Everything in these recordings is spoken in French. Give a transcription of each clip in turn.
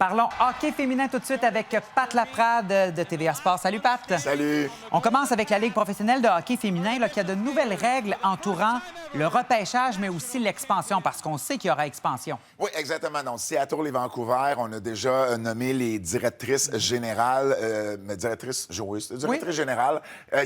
Parlons hockey féminin tout de suite avec Pat Laprade de TVA Sport. Salut, Pat. Salut. On commence avec la Ligue professionnelle de hockey féminin qui a de nouvelles règles entourant le repêchage, mais aussi l'expansion, parce qu'on sait qu'il y aura expansion. Oui, exactement. Donc, Seattle et Vancouver, on a déjà nommé les directrices générales, directrices générales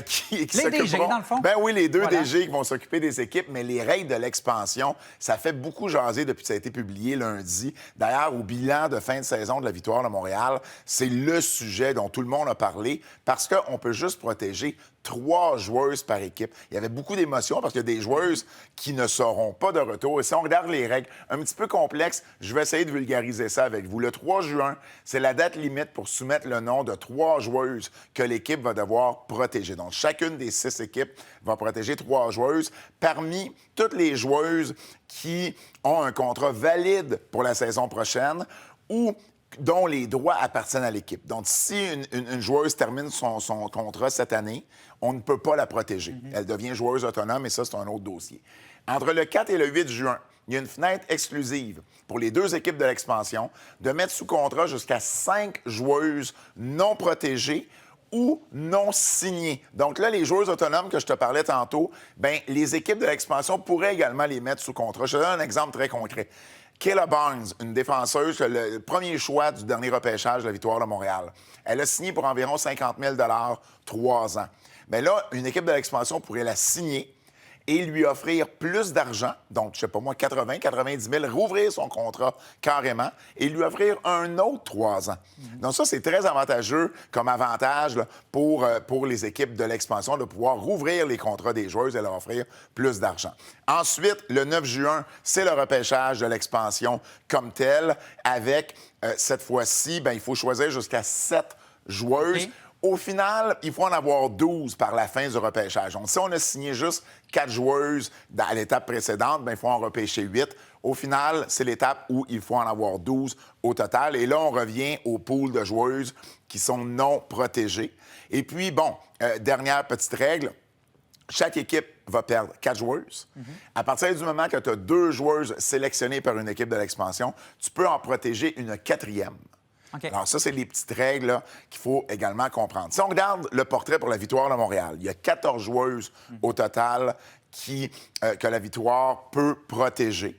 qui les DG, dans le fond. Ben oui, les deux DG qui vont s'occuper des équipes, mais les règles de l'expansion, ça fait beaucoup jaser depuis que ça a été publié lundi. D'ailleurs, au bilan de fin de saison de la Victoire de Montréal, c'est le sujet dont tout le monde a parlé parce qu'on peut juste protéger 3 joueuses par équipe. Il y avait beaucoup d'émotions parce qu'il y a des joueuses qui ne seront pas de retour. Et si on regarde les règles, un petit peu complexes, je vais essayer de vulgariser ça avec vous. Le 3 juin, c'est la date limite pour soumettre le nom de 3 joueuses que l'équipe va devoir protéger. Donc, chacune des 6 équipes va protéger 3 joueuses. Parmi toutes les joueuses qui ont un contrat valide pour la saison prochaine ou dont les droits appartiennent à l'équipe. Donc, si une joueuse termine son contrat cette année, on ne peut pas la protéger. Elle devient joueuse autonome et ça, c'est un autre dossier. Entre le 4 et le 8 juin, il y a une fenêtre exclusive pour les 2 équipes de l'expansion de mettre sous contrat jusqu'à 5 joueuses non protégées ou non signées. Donc là, les joueuses autonomes que je te parlais tantôt, bien, les équipes de l'expansion pourraient également les mettre sous contrat. Je te donne un exemple très concret. Kayla Barnes, une défenseuse, le premier choix du dernier repêchage de la Victoire de Montréal. Elle a signé pour environ 50 000 3 ans. Bien là, une équipe de l'expansion pourrait la signer et lui offrir plus d'argent, donc, je sais pas moi, 80, 90 000, rouvrir son contrat carrément et lui offrir un autre 3 ans. Donc ça, c'est très avantageux comme avantage là, pour les équipes de l'expansion de pouvoir rouvrir les contrats des joueuses et leur offrir plus d'argent. Ensuite, le 9 juin, c'est le repêchage de l'expansion comme tel avec, cette fois-ci, bien, il faut choisir jusqu'à 7 joueuses. Okay. Au final, il faut en avoir 12 par la fin du repêchage. Donc, si on a signé juste 4 joueuses à l'étape précédente, bien, il faut en repêcher 8. Au final, c'est l'étape où il faut en avoir 12 au total. Et là, on revient au pool de joueuses qui sont non protégées. Et puis, bon, dernière petite règle, chaque équipe va perdre 4 joueuses. À partir du moment que tu as 2 joueuses sélectionnées par une équipe de l'expansion, tu peux en protéger une 4e. Okay. Alors, ça, c'est les petites règles là, qu'il faut également comprendre. Si on regarde le portrait pour la Victoire de Montréal, il y a 14 joueuses au total que la Victoire peut protéger.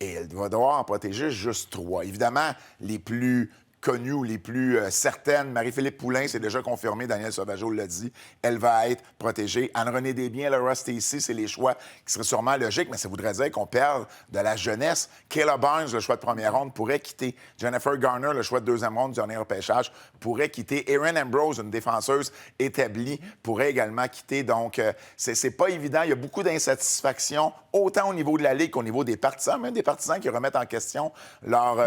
Et elle va devoir en protéger juste 3. Évidemment, les plus connues ou les plus certaines, Marie-Philippe Poulin, c'est déjà confirmé, Daniel Sauvageau l'a dit, elle va être protégée. Anne-Renée Desbiens, Laura Stacey, c'est les choix qui seraient sûrement logiques, mais ça voudrait dire qu'on perd de la jeunesse. Kayla Barnes, le choix de première ronde, pourrait quitter. Jennifer Garner, le choix de deuxième ronde du dernier repêchage, pourrait quitter. Erin Ambrose, une défenseuse établie, pourrait également quitter. Donc, c'est pas évident. Il y a beaucoup d'insatisfaction, autant au niveau de la Ligue qu'au niveau des partisans, même des partisans qui remettent en question leur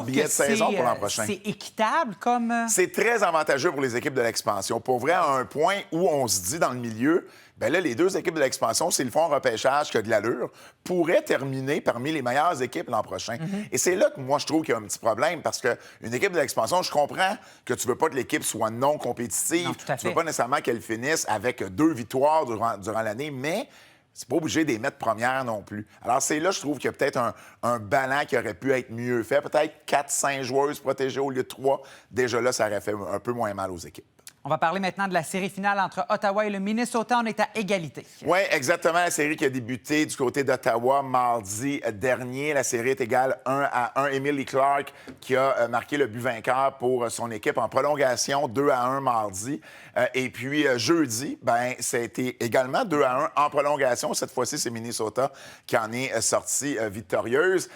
billet de saison pour l'an prochain. C'est équitable comme... C'est très avantageux pour les équipes de l'expansion. Pour vrai, à un point où on se dit dans le milieu, bien là, les 2 équipes de l'expansion, s'ils font un repêchage qui a de l'allure, pourraient terminer parmi les meilleures équipes l'an prochain. Et c'est là que moi, je trouve qu'il y a un petit problème parce qu'une équipe de l'expansion, je comprends que tu veux pas que l'équipe soit non compétitive. Non, tout à fait. Tu veux pas nécessairement qu'elle finisse avec 2 victoires durant l'année, mais... c'est pas obligé de les mettre premières non plus. Alors, c'est là, je trouve qu'il y a peut-être un ballon qui aurait pu être mieux fait. Peut-être 4-5 joueuses protégées au lieu de 3. Déjà là, ça aurait fait un peu moins mal aux équipes. On va parler maintenant de la série finale entre Ottawa et le Minnesota. On est à égalité. Oui, exactement. La série qui a débuté du côté d'Ottawa mardi dernier. La série est égale 1-1. Emily Clark qui a marqué le but vainqueur pour son équipe en prolongation, 2-1 mardi. Et puis jeudi, bien, ça a été également 2-1 en prolongation. Cette fois-ci, c'est Minnesota qui en est sortie victorieuse.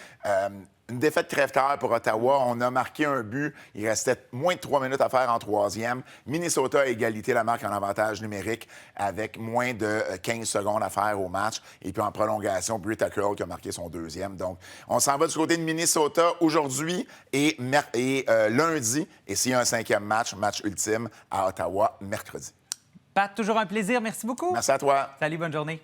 Une défaite crève-cœur pour Ottawa. On a marqué un but. Il restait moins de 3 minutes à faire en troisième. Minnesota a égalité la marque en avantage numérique avec moins de 15 secondes à faire au match. Et puis en prolongation, Britta Curl qui a marqué son 2e. Donc, on s'en va du côté de Minnesota aujourd'hui et lundi. Et s'il y a un 5e match ultime à Ottawa, mercredi. Pat, toujours un plaisir. Merci beaucoup. Merci à toi. Salut, bonne journée.